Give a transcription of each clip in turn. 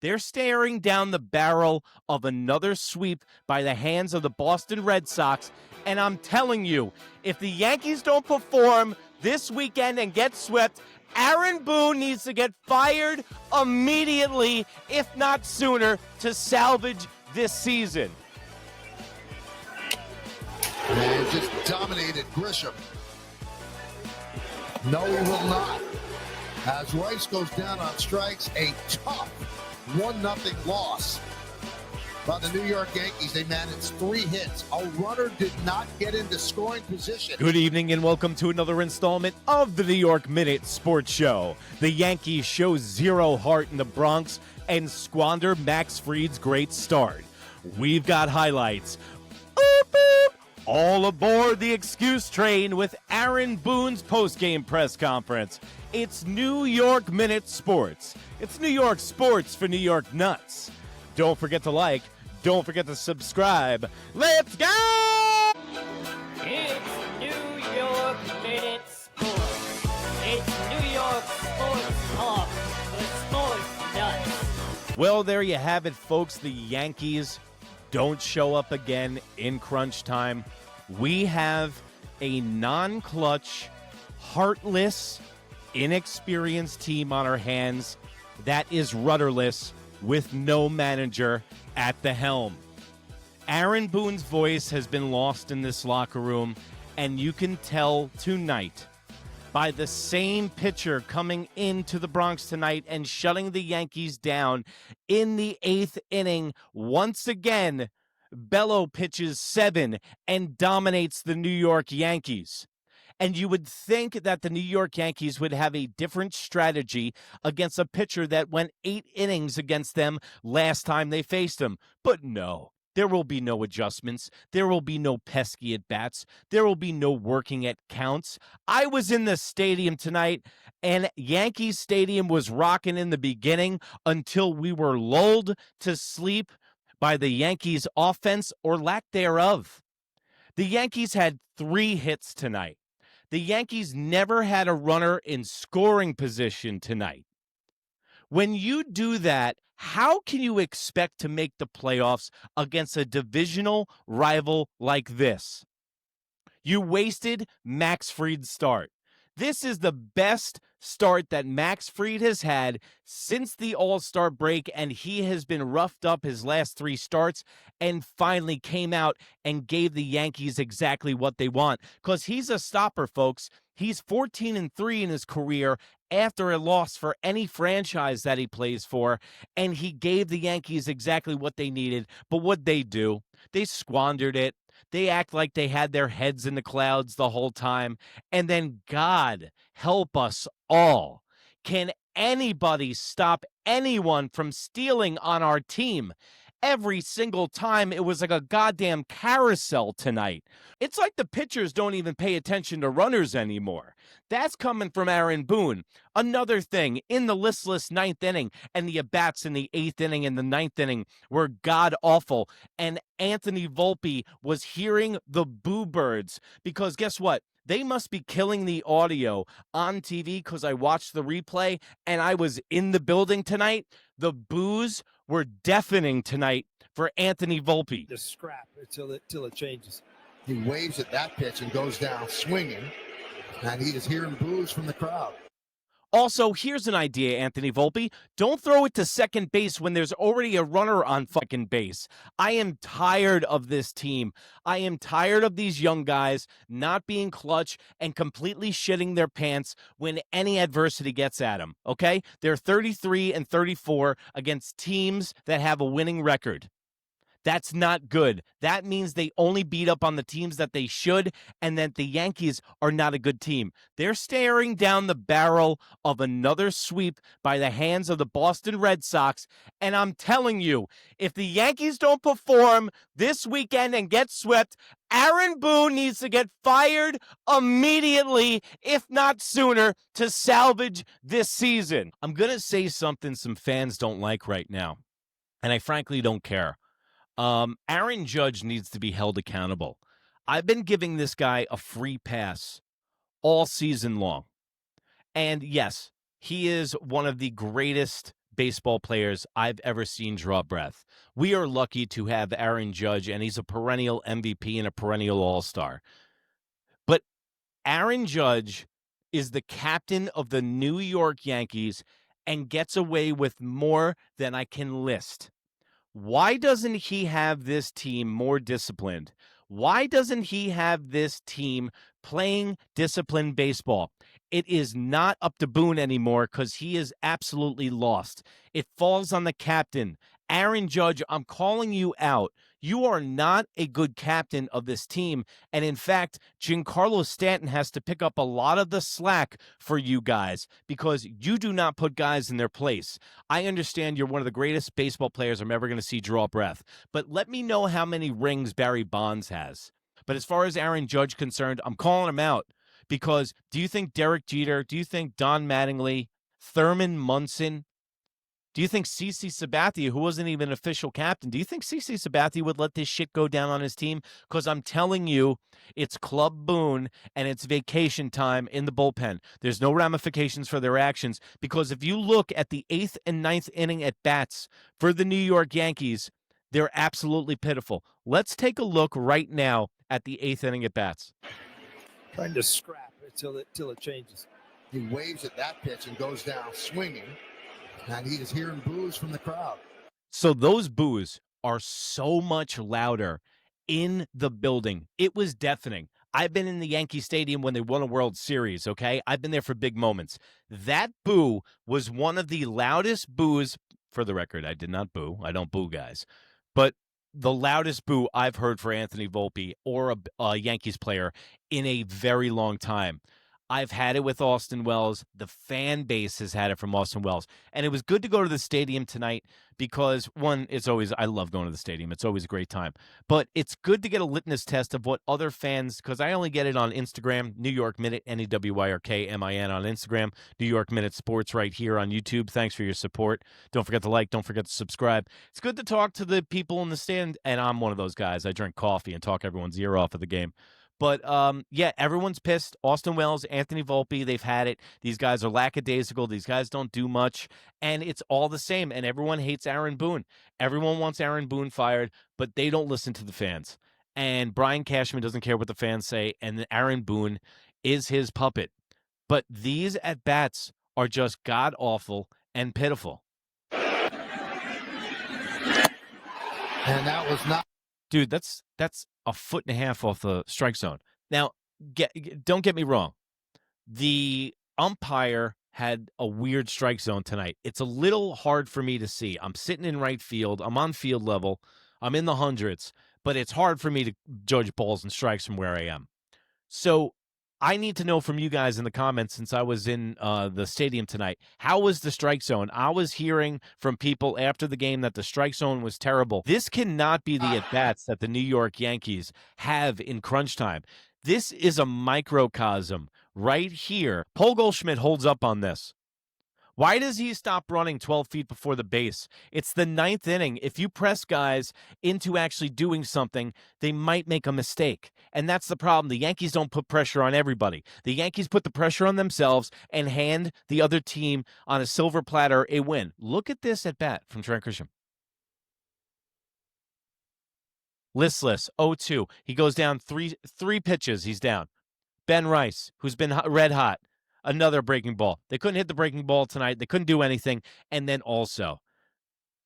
They're staring down the barrel of another sweep by the hands of the Boston Red Sox. And I'm telling you, if the Yankees don't perform this weekend and get swept, Aaron Boone needs to get fired immediately, if not sooner, to salvage this season. And just dominated Grisham. No, he will not. As Rice goes down on strikes, a tough 1-0 loss by the New York Yankees. They managed 3 hits. A runner did not get into scoring position. Good evening and welcome to another installment of the New York Minute Sports Show. The Yankees show zero heart in the Bronx and squander Max Fried's great start. We've got highlights. Boop, boop. All aboard the excuse train with Aaron Boone's postgame press conference. It's New York Minute Sports. It's New York sports for New York nuts. Don't forget to like. Don't forget to subscribe. Let's go! It's New York Minute Sports. It's New York sports talk for sports nuts. Well, there you have it, folks. The Yankees don't show up again in crunch time. We have a non-clutch, heartless, inexperienced team on our hands that is rudderless with no manager at the helm. Aaron Boone's voice has been lost in this locker room, and you can tell tonight by the same pitcher coming into the Bronx tonight and shutting the Yankees down in the 8th inning. Once again, Bello pitches 7 and dominates the New York Yankees. And you would think that the New York Yankees would have a different strategy against a pitcher that went 8 innings against them last time they faced him. But no, there will be no adjustments. There will be no pesky at-bats. There will be no working at counts. I was in the stadium tonight, and Yankee Stadium was rocking in the beginning until we were lulled to sleep by the Yankees' offense or lack thereof. The Yankees had 3 hits tonight. The Yankees never had a runner in scoring position tonight. When you do that, how can you expect to make the playoffs against a divisional rival like this? You wasted Max Fried's start. This is the best start that Max Fried has had since the All-Star break, and he has been roughed up his last 3 starts and finally came out and gave the Yankees exactly what they want. Because he's a stopper, folks. He's 14-3 in his career after a loss for any franchise that he plays for, and he gave the Yankees exactly what they needed. But what'd they do? They squandered it. They act like they had their heads in the clouds the whole time. And then, God help us all. Can anybody stop anyone from stealing on our team? Every single time, it was like a goddamn carousel tonight. It's like the pitchers don't even pay attention to runners anymore. That's coming from Aaron Boone. Another thing, in the listless 9th inning, and the at-bats in the 8th inning and the 9th inning were god-awful. And Anthony Volpe was hearing the boo birds because guess what? They must be killing the audio on TV because I watched the replay and I was in the building tonight. The boos were deafening tonight for Anthony Volpe. Just scrap until it changes. He waves at that pitch and goes down swinging, and he is hearing boos from the crowd. Also, here's an idea, Anthony Volpe. Don't throw it to second base when there's already a runner on fucking base. I am tired of this team. I am tired of these young guys not being clutch and completely shitting their pants when any adversity gets at them, okay? They're 33-34 against teams that have a winning record. That's not good. That means they only beat up on the teams that they should, and that the Yankees are not a good team. They're staring down the barrel of another sweep by the hands of the Boston Red Sox, and I'm telling you, if the Yankees don't perform this weekend and get swept, Aaron Boone needs to get fired immediately, if not sooner, to salvage this season. I'm going to say something some fans don't like right now, and I frankly don't care. Aaron Judge needs to be held accountable. I've been giving this guy a free pass all season long. And yes, he is one of the greatest baseball players I've ever seen draw breath. We are lucky to have Aaron Judge, and he's a perennial MVP and a perennial all-star. But Aaron Judge is the captain of the New York Yankees and gets away with more than I can list. Why doesn't he have this team more disciplined? Why doesn't he have this team playing disciplined baseball? It is not up to Boone anymore because he is absolutely lost. It falls on the captain. Aaron Judge, I'm calling you out. You are not a good captain of this team. And in fact, Giancarlo Stanton has to pick up a lot of the slack for you guys because you do not put guys in their place. I understand you're one of the greatest baseball players I'm ever going to see draw breath, but let me know how many rings Barry Bonds has. But as far as Aaron Judge concerned, I'm calling him out because do you think Derek Jeter, do you think Don Mattingly, Thurman Munson, do you think CC Sabathia, who wasn't even an official captain, do you think CC Sabathia would let this shit go down on his team? Because I'm telling you, it's Club Boone and it's vacation time in the bullpen. There's no ramifications for their actions because if you look at the 8th and 9th inning at bats for the New York Yankees, they're absolutely pitiful. Let's take a look right now at the 8th inning at bats. Trying to scrap it till it changes. He waves at that pitch and goes down swinging. And he is hearing boos from the crowd. So those boos are so much louder in the building. It was deafening. I've been in the Yankee Stadium when they won a World Series, okay? I've been there for big moments. That boo was one of the loudest boos. For the record, I did not boo. I don't boo guys. But the loudest boo I've heard for Anthony Volpe or a Yankees player in a very long time. I've had it with Austin Wells. The fan base has had it from Austin Wells. And it was good to go to the stadium tonight because, one, I love going to the stadium. It's always a great time. But it's good to get a litmus test of what other fans, because I only get it on Instagram, New York Minute, NEWYRKMIN on Instagram, New York Minute Sports right here on YouTube. Thanks for your support. Don't forget to like, don't forget to subscribe. It's good to talk to the people in the stand, and I'm one of those guys. I drink coffee and talk everyone's ear off of the game. But, yeah, everyone's pissed. Austin Wells, Anthony Volpe, they've had it. These guys are lackadaisical. These guys don't do much. And it's all the same. And everyone hates Aaron Boone. Everyone wants Aaron Boone fired, but they don't listen to the fans. And Brian Cashman doesn't care what the fans say. And Aaron Boone is his puppet. But these at-bats are just god-awful and pitiful. And that was not. Dude, that's a foot and a half off the strike zone. Now, don't get me wrong. The umpire had a weird strike zone tonight. It's a little hard for me to see. I'm sitting in right field. I'm on field level. I'm in the hundreds. But it's hard for me to judge balls and strikes from where I am. So I need to know from you guys in the comments, since I was in the stadium tonight, how was the strike zone? I was hearing from people after the game that the strike zone was terrible. This cannot be the at-bats that the New York Yankees have in crunch time. This is a microcosm right here. Paul Goldschmidt holds up on this. Why does he stop running 12 feet before the base? It's the 9th inning. If you press guys into actually doing something, they might make a mistake. And that's the problem. The Yankees don't put pressure on everybody. The Yankees put the pressure on themselves and hand the other team on a silver platter a win. Look at this at bat from Trent Grisham. Listless, 0-2. He goes down three pitches. He's down. Ben Rice, who's been red hot. Another breaking ball. They couldn't hit the breaking ball tonight. They couldn't do anything. And then also,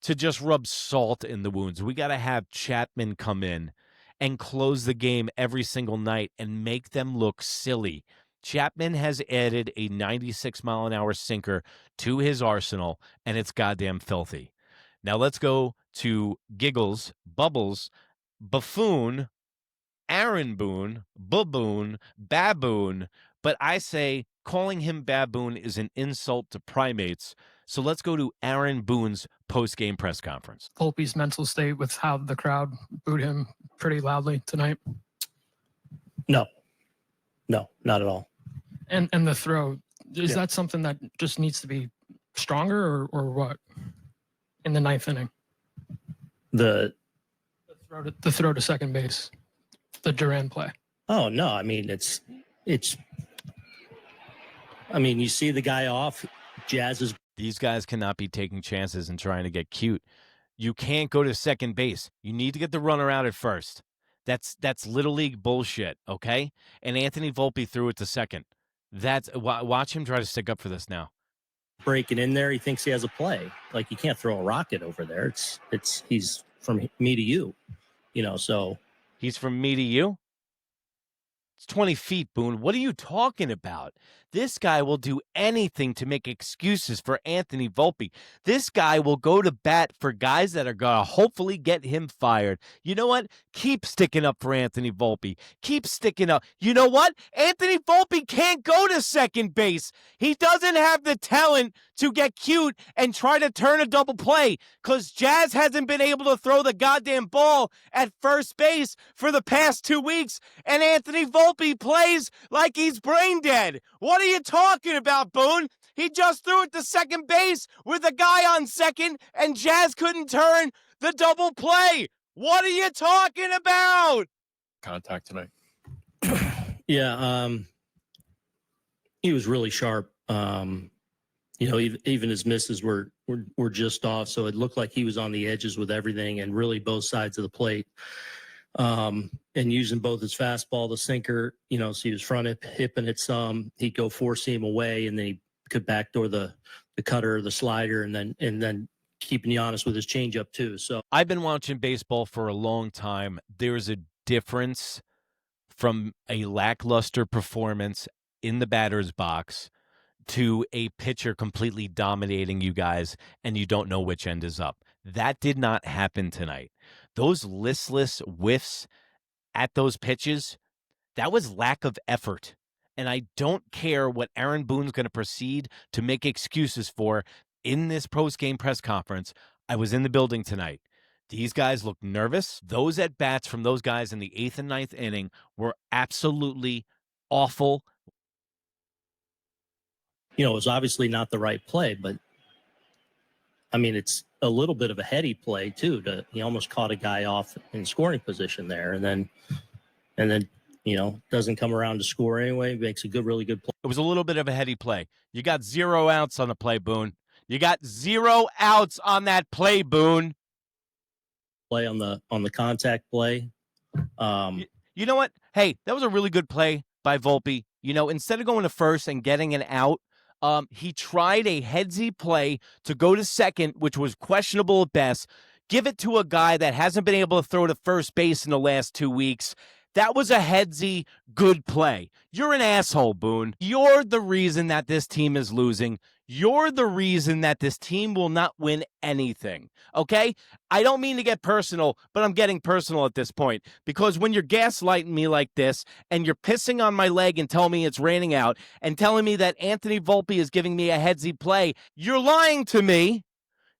to just rub salt in the wounds, we got to have Chapman come in and close the game every single night and make them look silly. Chapman has added a 96-mile-an-hour sinker to his arsenal, and it's goddamn filthy. Now let's go to Giggles, Bubbles, Buffoon, Aaron Boone, Baboon, Baboon, but I say calling him baboon is an insult to primates. So let's go to Aaron Boone's post-game press conference. Volpe's mental state with how the crowd booed him pretty loudly tonight. No, not at all. And the throw, is that something that just needs to be stronger or what in the 9th inning? The throw to second base, the Duran play. Oh no, I mean I mean, you see the guy off, Jazz is. These guys cannot be taking chances and trying to get cute. You can't go to second base. You need to get the runner out at first. That's little league bullshit, okay? And Anthony Volpe threw it to second. Watch him try to stick up for this now. Breaking in there, he thinks he has a play. Like, you can't throw a rocket over there. He's from me to you, so. He's from me to you? It's 20 feet, Boone. What are you talking about? This guy will do anything to make excuses for Anthony Volpe. This guy will go to bat for guys that are going to hopefully get him fired. You know what? Keep sticking up for Anthony Volpe. Keep sticking up. You know what? Anthony Volpe can't go to second base. He doesn't have the talent to get cute and try to turn a double play because Jazz hasn't been able to throw the goddamn ball at first base for the past 2 weeks, and Anthony Volpe plays like he's brain dead. What are you talking about, Boone? He just threw it to second base with a guy on second, and Jazz couldn't turn the double play. What are you talking about? Contact tonight. Yeah, he was really sharp. Even his misses were just off, so it looked like he was on the edges with everything and really both sides of the plate. And using both his fastball, the sinker, so he was front hipping it some. He'd go four seam away, and then he could backdoor the cutter or the slider, and then keeping you honest with his changeup too. So I've been watching baseball for a long time. There's a difference from a lackluster performance in the batter's box to a pitcher completely dominating you guys and you don't know which end is up. That did not happen tonight. Those listless whiffs at those pitches, that was lack of effort. And I don't care what Aaron Boone's going to proceed to make excuses for in this post-game press conference. I was in the building tonight. These guys look nervous. Those at-bats from those guys in the 8th and 9th inning were absolutely awful. it was obviously not the right play, but I mean, it's a little bit of a heady play too. He almost caught a guy off in scoring position there, and then doesn't come around to score anyway. Makes a really good play. It was a little bit of a heady play. You got 0 outs on the play, Boone. You got 0 outs on that play, Boone. Play on the contact play. You know what? Hey, that was a really good play by Volpe. Instead of going to first and getting an out, he tried a headsy play to go to second, which was questionable at best. Give it to a guy that hasn't been able to throw to first base in the last 2 weeks. That was a headsy, good play. You're an asshole, Boone. You're the reason that this team is losing. You're the reason that this team will not win anything, okay? I don't mean to get personal, but I'm getting personal at this point because when you're gaslighting me like this and you're pissing on my leg and telling me it's raining out and telling me that Anthony Volpe is giving me a headsy play, you're lying to me.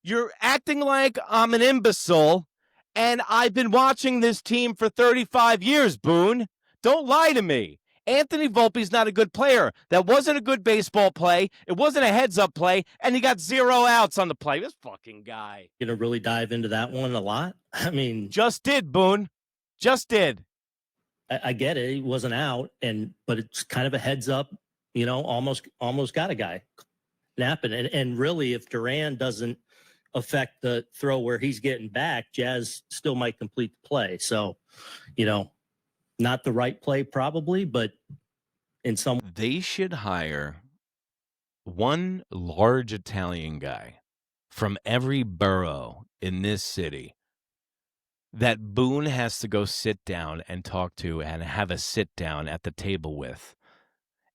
You're acting like I'm an imbecile, and I've been watching this team for 35 years, Boone. Don't lie to me. Anthony Volpe's not a good player. That wasn't a good baseball play. It wasn't a heads-up play, and he got 0 outs on the play. This fucking guy. Really dive into that one a lot. I mean, just did, Boone. Just did. I get it. He wasn't out, but it's kind of a heads-up. Almost got a guy napping, and really, if Duran doesn't affect the throw where he's getting back, Jazz still might complete the play. So, not the right play probably, but in some. They should hire one large Italian guy from every borough in this city that Boone has to go sit down and talk to and have a sit down at the table with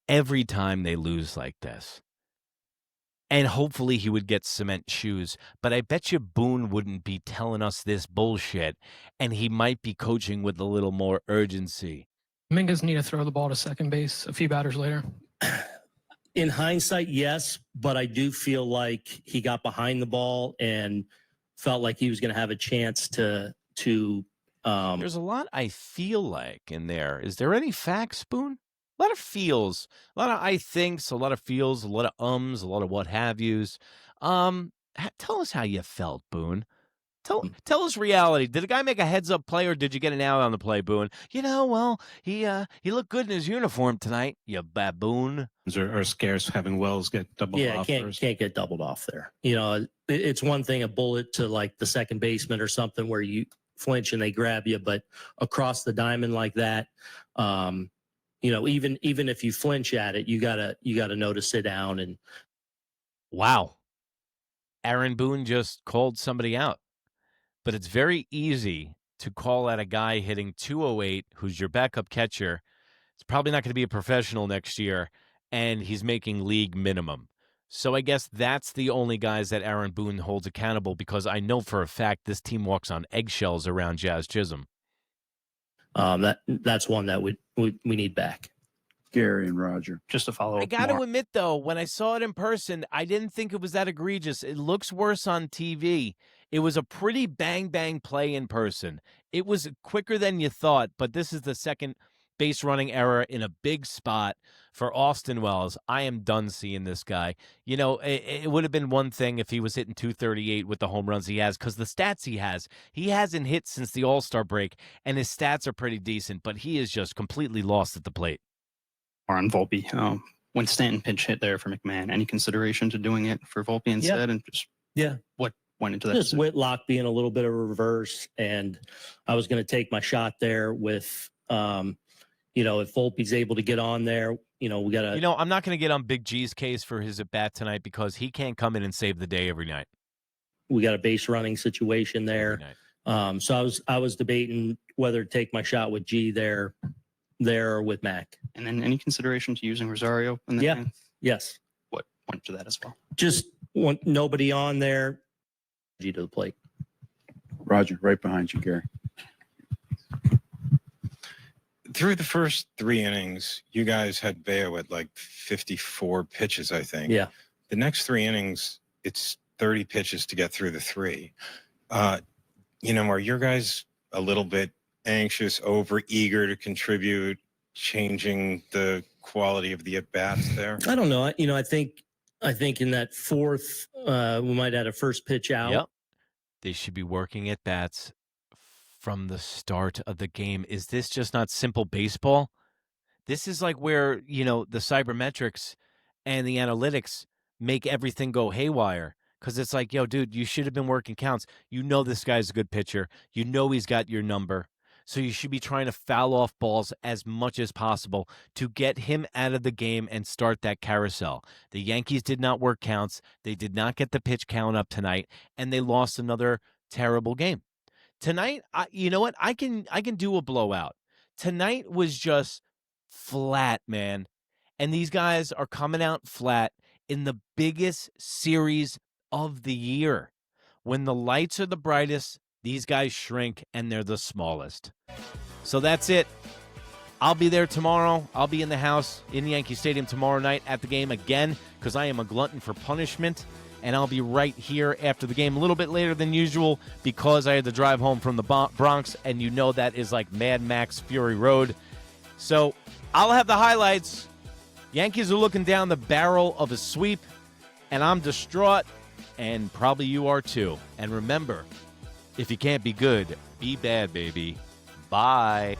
every time they lose like this. And hopefully he would get cement shoes. But I bet you Boone wouldn't be telling us this bullshit. And he might be coaching with a little more urgency. Mingus need to throw the ball to second base a few batters later. In hindsight, yes. But I do feel like he got behind the ball and felt like he was going to have a chance to. There's a lot I feel like in there. Is there any facts, Boone? A lot of feels, a lot of I thinks, a lot of feels, a lot of a lot of what have yous. Tell us how you felt, Boone. Tell us reality. Did a guy make a heads-up play, or did you get an out on the play, Boone? Well, he looked good in his uniform tonight, you baboon. Are scarce, having Wells get doubled off. Yeah, can't get doubled off there. It's one thing, a bullet to like the second baseman or something where you flinch and they grab you, but across the diamond like that, even if you flinch at it, you gotta know to sit down. And wow, Aaron Boone just called somebody out. But it's very easy to call out a guy hitting 208 who's your backup catcher. It's probably not going to be a professional next year, and he's making league minimum. So I guess that's the only guys that Aaron Boone holds accountable, because I know for a fact this team walks on eggshells around Jazz Chisholm. That's one that we need back. Gary and Roger. Just to follow up. I got to admit, though, when I saw it in person, I didn't think it was that egregious. It looks worse on TV. It was a pretty bang-bang play in person. It was quicker than you thought, but this is the second base running error in a big spot for Austin Wells. I am done seeing this guy. It would have been one thing if he was hitting 238 with the home runs he has, because the stats he hasn't hit since the All-Star break, and his stats are pretty decent, but he is just completely lost at the plate. On Volpe, when Stanton pinch hit there for McMahon, any consideration to doing it for Volpe instead? And just what went into that? Just Whitlock being a little bit of a reverse, and I was going to take my shot there with, if Volpe's able to get on there, we got to. I'm not going to get on Big G's case for his at bat tonight, because he can't come in and save the day every night. We got a base running situation there, so I was debating whether to take my shot with G there or with Mac. And then any consideration to using Rosario in the game? Yes. What went to that as well? Just want nobody on there. G to the plate. Roger, right behind you, Gary. Through the first 3 innings, you guys had Bello at like 54 pitches, I think. Yeah. The next 3 innings, it's 30 pitches to get through the 3. Are your guys a little bit anxious, over eager to contribute, changing the quality of the at-bats there? I don't know. I think in that fourth, we might add a first pitch out. Yep. They should be working at bats from the start of the game. Is this just not simple baseball? This is like where, the cybermetrics and the analytics make everything go haywire. Because it's like, yo, dude, you should have been working counts. This guy's a good pitcher. He's got your number. So you should be trying to foul off balls as much as possible to get him out of the game and start that carousel. The Yankees did not work counts. They did not get the pitch count up tonight, and they lost another terrible game. Tonight, you know what? I can do a blowout. Tonight was just flat, man. And these guys are coming out flat in the biggest series of the year. When the lights are the brightest, these guys shrink, and they're the smallest. So that's it. I'll be there tomorrow. I'll be in the house in Yankee Stadium tomorrow night at the game again, because I am a glutton for punishment. And I'll be right here after the game a little bit later than usual, because I had to drive home from the Bronx, and that is like Mad Max Fury Road. So I'll have the highlights. Yankees are looking down the barrel of a sweep, and I'm distraught, and probably you are too. And remember, if you can't be good, be bad, baby. Bye.